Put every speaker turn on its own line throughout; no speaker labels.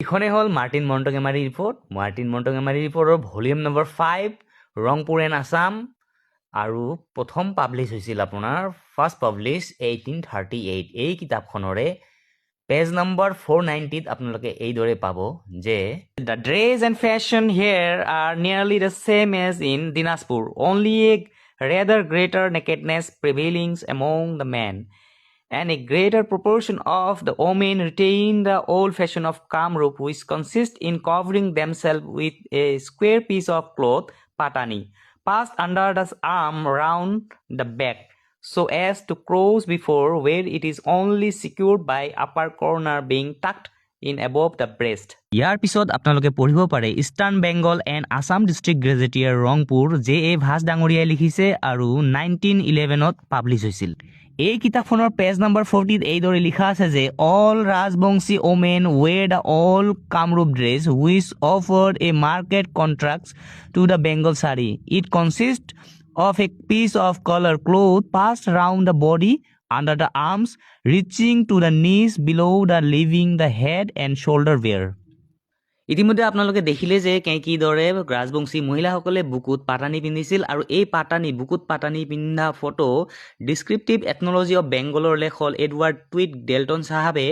এইখনে হ'ল Martin Montgomery report. Martin Montgomery ৰিপৰ্টৰ volume number 5 Rangpur and Assam আৰু প্ৰথম পাব্লিছ হৈছিল আপোনাৰ ফাৰ্ষ্ট পাব্লিছ 1838। এই কিতাপখনৰে পেজ নম্বৰ 490 আপোনালোকে এইদৰে পাব যে the dress and fashion here are nearly the same as in Dinajpur, only a rather greater nakedness prevailing among the men, and a greater proportion of the women retain the old fashion of Kamrup, which consists in covering themselves with a square piece of cloth, patani, passed under the arm round the back, so as to cross before, where it is only secured by upper corner being tucked in above the breast. ইয়াৰ পিছত আপোনালোকে পঢ়িব পাৰে eastern Bengal and Assam district gazetteer Rangpur J.A. Vas ডাঙৰীয়াই লিখিছে আৰু 1911ত publish হৈছিল। এই কিতাপখনৰ পেজ নম্বৰ 40 এইদৰে লিখা আছে যে all Rajbanshi women wear the all Kamrup dress which offered a marked contrast to the Bengal sari. It consist of a piece of color cloth passed round the body under the arms, reaching to the knees below the leaving the head and shoulder bare. ইতিমধ্যে আপোনালোকে দেখিলে যে কিদৰে ৰাজবংশী মহিলাসকলে বুকুত পাটানি পিন্ধিছিল আৰু এই পাটানি বুকুত পাটানি পিন্ধা ফটো ডিছক্ৰিপটিভ এথনলজি অফ বেংগলৰ লেখক এডৱাৰ্ড টুইট ডেল্টন চাহাবে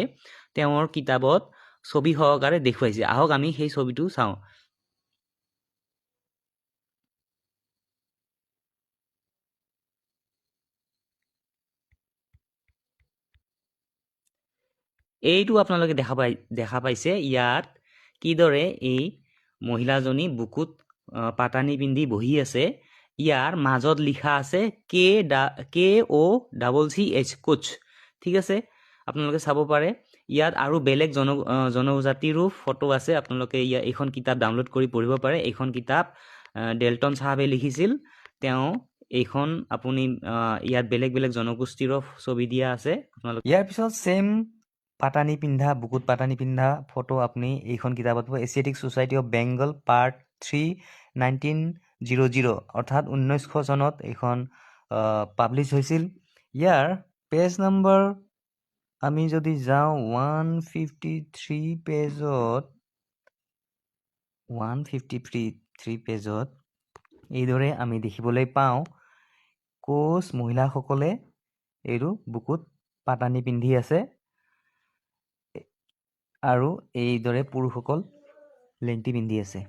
তেওঁৰ কিতাপত ছবি সহকাৰে দেখুৱাইছে। আহক আমি সেই ছবিটো চাওঁ। এইটো আপোনালোকে দেখা পাইছে ইয়াত কিদৰে এই মহিলাজনী বুকুত পাটানি পিন্ধি বহি আছে। ইয়াৰ মাজত লিখা আছে KOCCH কোচ। ঠিক আছে, আপোনালোকে চাব পাৰে। ইয়াত আৰু বেলেগ জনজাতিৰো ফটো আছে। আপোনালোকে এইখন কিতাপ ডাউনলোড কৰি পঢ়িব পাৰে। এইখন কিতাপ ডেল্টন চাহাবে লিখিছিল। তেওঁ এইখন আপুনি ইয়াত বেলেগ বেলেগ জনগোষ্ঠীৰো ছবি দিয়া আছে। আপোনালোকে ইয়াৰ পিছত ছেম পাটানি পিন্ধা বুকুত পাটানি পিন্ধা ফটো আপুনি এইখন কিতাপত পাব। Asiatic society of Bengal part 3 1900 অৰ্থাৎ 1900 চনত এইখন পাব্লিছ হৈছিল। ইয়াৰ পেজ নম্বৰ আমি যদি যাওঁ 153 পেজত এইদৰে আমি দেখিবলৈ পাওঁ কোচ মহিলাসকলে এইটো বুকুত পাটানি পিন্ধি আছে আৰু এইদৰে পুৰুষসকল লেংটি পিন্ধি আছে।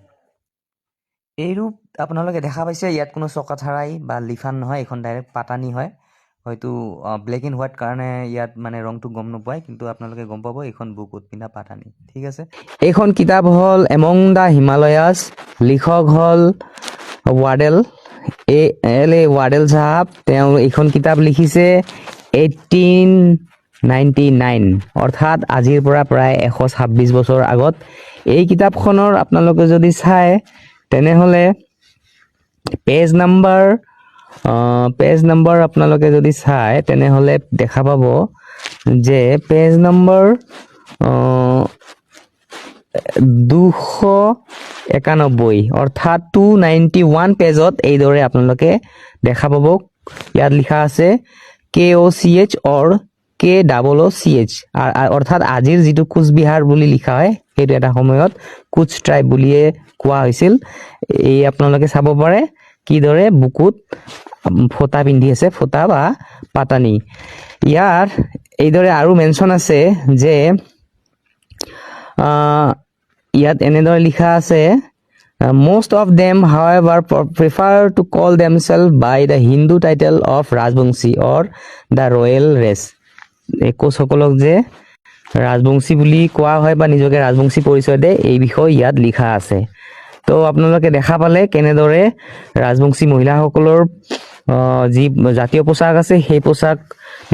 এই ৰূপ আপোনালোকে দেখা পাইছে। ইয়াত কোনো চকাঠাৰাই বা লিফান নহয়, এইখন ডাইৰেক্ট পাটানি হয়। হয়তো ব্লেক এণ্ড হোৱাইট কাৰণে ইয়াত মানে ৰংটো গম নোপায়, কিন্তু আপোনালোকে গম পাব এইখন বুকুত পিন্ধা পাটানি। ঠিক আছে, এইখন কিতাপ হ'ল এমং দ্য হিমালয়াছ। লিখক হ'ল ৱাডেল চাহাব। তেওঁ এইখন কিতাপ লিখিছে 1899 অৰ্থাৎ আজিৰ পৰা প্ৰায় 126 বছৰ আগত। এই কিতাপখনৰ আপোনালোকে যদি চায় তেনেহ'লে পেজ নম্বৰ আপোনালোকে যদি চায় তেনেহ'লে দেখা পাব যে পেজ নম্বৰ 291 অৰ্থাৎ 291 পেজত এইদৰে আপোনালোকে দেখা পাব। ইয়াত লিখা আছে KOCH or KOOCH অৰ্থাৎ আজিৰ যিটো কোচবিহাৰ বুলি লিখা হয় সেইটো এটা সময়ত কোচ ট্ৰাইব বুলিয়ে কোৱা হৈছিল। এই আপোনালোকে চাব পাৰে কিদৰে বুকুত ফটা পিন্ধি আছে, ফটা বা পাটানি। ইয়াৰ এইদৰে আৰু মেনশ্যন আছে যে ইয়াত এনেদৰে লিখা আছে most of them however prefer to call themselves by the Hindu title of Rajbangshi or the royal race। এই কোচসকলক যে ৰাজবংশী বুলি কোৱা হয় বা নিজকে ৰাজবংশী পৰিচয় দিয়ে এই বিষয়ে ইয়াত লিখা আছে। তো আপোনালোকে দেখা পালে কেনেদৰে ৰাজবংশী মহিলাসকলৰ যি জাতীয় পোচাক আছে সেই পোচাক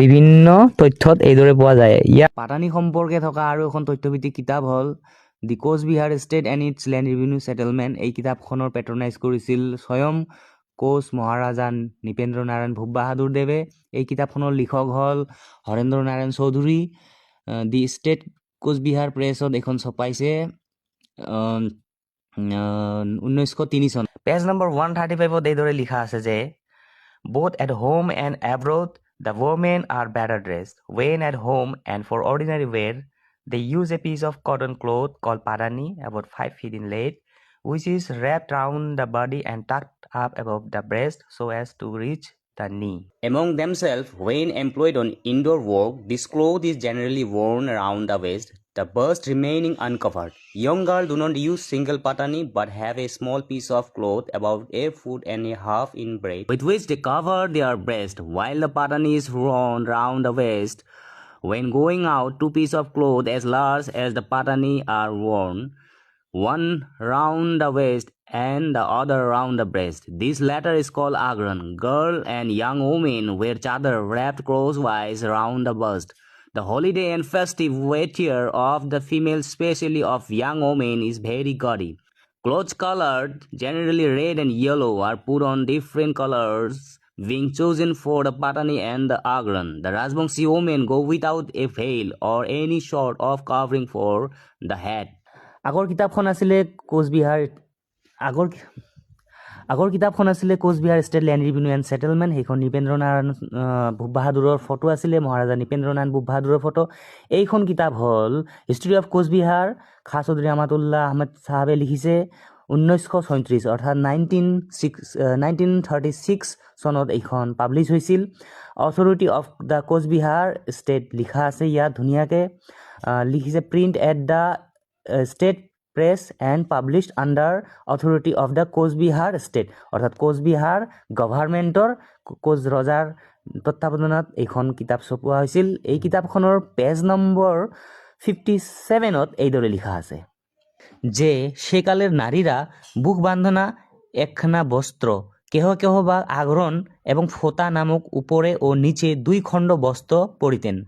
বিভিন্ন তথ্যত এইদৰে পোৱা যায়। ইয়াত পাটানি সম্পৰ্কে থকা আৰু এখন তথ্যভিত্তিক কিতাপ হ'ল the Cooch Behar state and its land revenue settlement. এই কিতাপখনৰ পেট্ৰনাইজ কৰিছিল স্বয়ং কোচ মহাৰাজা নৃপেন্দ্ৰ নাৰায়ণ ভূপ বাহাদুৰ দেৱে। এই কিতাপখনৰ লিখক হ'ল হৰেন্দ্ৰ নাৰায়ণ চৌধুৰী। দি ষ্টেট কোচবিহাৰ প্ৰেছত এইখন ছপাইছে 1903 চন। পেজ নম্বৰ 135ত এইদৰে লিখা আছে যে both at home and abroad the women are better dressed when at home and for ordinary wear
They use a piece of cotton cloth called padani, about 5 feet in length, which is wrapped around the body and tucked up above the breast so as to reach the knee.
Among themselves, when employed on indoor work, this cloth is generally worn around the waist, the bust remaining uncovered. Young girls do not use single patani but have a small piece of cloth about 1.5 feet in breadth with which they cover their breast, while the patani is worn round the waist. When going out, 2 pieces of cloth as large as the patani are worn, one round the waist and the other round the breast. This latter is called agran. Girl and young women wear chadar wrapped crosswise around the bust. The holiday and festive wear of the female, especially of young women, is very gaudy. Clothes colored, generally red and yellow, are put on different colors, being chosen for the patani and the agran. The Rajbangshi women go without a veil or any sort of covering for the head. আগৰ কিতাপখন আছিলে Coochbehar state land revenue and settlement. সেইখন নৃপেন্দ্ৰ নাৰায়ণ ভূপ বাহাদুৰৰ photo আছিলে, মহাৰাজা নৃপেন্দ্ৰ নাৰায়ণ ভূপ বাহাদুৰৰ photo. এইখন কিতাপ হ'ল হিষ্ট্ৰী অফ কোচবিহাৰ, খাঁ চৌধুৰী আমাতুল্লাহ আহমেদ চাহাবে লিখিছে 1936 অৰ্থাৎ 1936 চনত এইখন পাব্লিছ হৈছিল। Authority of the Coochbehar state লিখা আছে ইয়াত ধুনীয়াকৈ লিখিছে, print at the state press and published under authority of the Coochbehar state অৰ্থাৎ কোচবিহাৰ গভৰ্ণমেণ্টৰ কোচ ৰজাৰ তত্ত্বাৱধানত এইখন কিতাপ ছপোৱা হৈছিল। এই কিতাপখনৰ পেজ নম্বৰ 57ত এইদৰে লিখা আছে যে সেকালের নারীরা বুক বান্ধনা একখানা বস্ত্র কেহ কেহ বা আঘরণ এবং ফোঁতা নামক উপরে ও নিচে 2 খণ্ড বস্ত্র পরিতেন।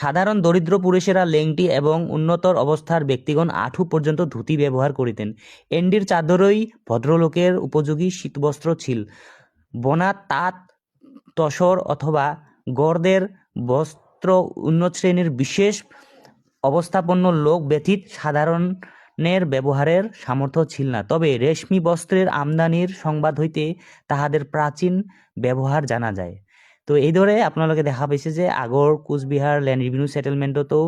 সাধারণ দরিদ্র পুরুষেরা লেংটি এবং উন্নতর অবস্থার ব্যক্তিগণ আঁঠু পর্যন্ত ধুতি ব্যবহার করিতেন। এন্ডির চাদরই ভদ্রলোকের উপযোগী শীতবস্ত্র ছিল। বনা তাঁত তসর অথবা গর্দের বস্ত্র উন্নত শ্রেণীর বিশেষ অবস্থাপন্ন লোক ব্যতীত সাধারণের ব্যবহারের সামর্থ্য ছিল না। তবে রেশমি বস্ত্রের আমদানির সংবাদ হইতে তাহাদের প্রাচীন ব্যৱহাৰ জানা যায়। তো এইদৰে আপোনালোকে দেখা পাইছে যে আগৰ কোচবিহাৰ লেণ্ড ৰিভিনিউ ছেটেলমেণ্টতো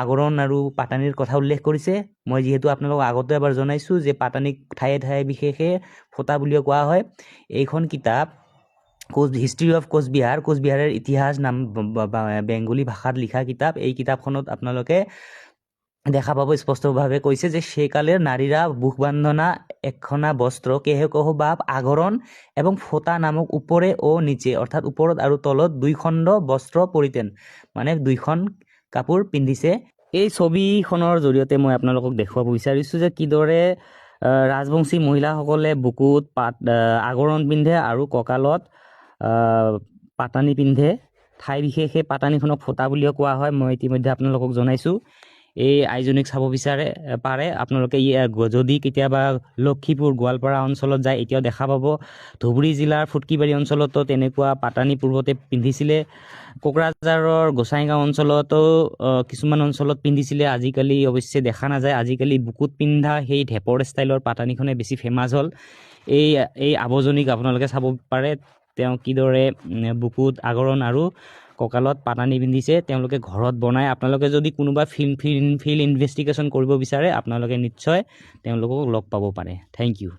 আগুৰণ আৰু পাটানীৰ কথা উল্লেখ কৰিছে। মই যিহেতু আপোনালোকক আগতে এবাৰ জনাইছোঁ যে পাটানীক ঠায়ে ঠায়ে বিশেষে ফটা বুলিও কোৱা হয়। এইখন কিতাপ হিষ্ট্ৰী অফ কোচবিহাৰ, কোচবিহাৰৰ ইতিহাস নাম বেংগলী ভাষাত লিখা কিতাপ। এই কিতাপখনত আপোনালোকে দেখা পাব স্পষ্টভাৱে কৈছে যে সেইকালের নারীরা বুক বান্ধনা একখনা বস্ত্র কেহ কেহ বা আঘরণ এবং ফোঁতা নামক উপরে ও নিচে অর্থাৎ ওপৰত আৰু তলত 2 খণ্ড বস্ত্ৰ পৰিতেন, মানে 2খন কাপোৰ পিন্ধিছে। এই ছবিখনৰ জৰিয়তে মই আপোনালোকক দেখুৱাব বিচাৰিছোঁ যে কিদৰে ৰাজবংশী মহিলাসকলে বুকুত আঘৰণ পিন্ধে আৰু কঁকালত পাটানি পিন্ধে। ঠাই বিশেষে পাটানিখনক ফোঁটা বুলিও কোৱা হয়, মই ইতিমধ্যে আপোনালোকক জনাইছোঁ। এই আইজনীক চাব পাৰে আপোনালোকে যদি কেতিয়াবা লক্ষীপুৰ গোৱালপাৰা অঞ্চলত যায় এতিয়াও দেখা পাব। ধুবুৰী জিলাৰ ফুটকিবাৰী অঞ্চলতো তেনেকুৱা পাটানি পূৰ্বতে পিন্ধিছিলে। কোকৰাঝাৰৰ গোসাইগাঁও অঞ্চলতো কিছুমান অঞ্চলত পিন্ধিছিলে, আজিকালি অৱশ্যে দেখা নাযায়। আজিকালি বুকুত পিন্ধা সেই ঢেপৰ ষ্টাইলৰ পাটানিখনে বেছি ফেমাছ হ'ল। এই আৱজনীক আপোনালোকে চাব পাৰে, তেওঁ কিদৰে বুকুত আঘৰণ আৰু কঁকালত পাটানি পিন্ধিছে তেওঁলোকে ঘৰত বনায়। আপোনালোকে যদি কোনোবা ফিল্ড ইনভেষ্টিগেশ্যন কৰিব বিচাৰে আপোনালোকে নিশ্চয় তেওঁলোকক লগ পাব পাৰে। Thank U.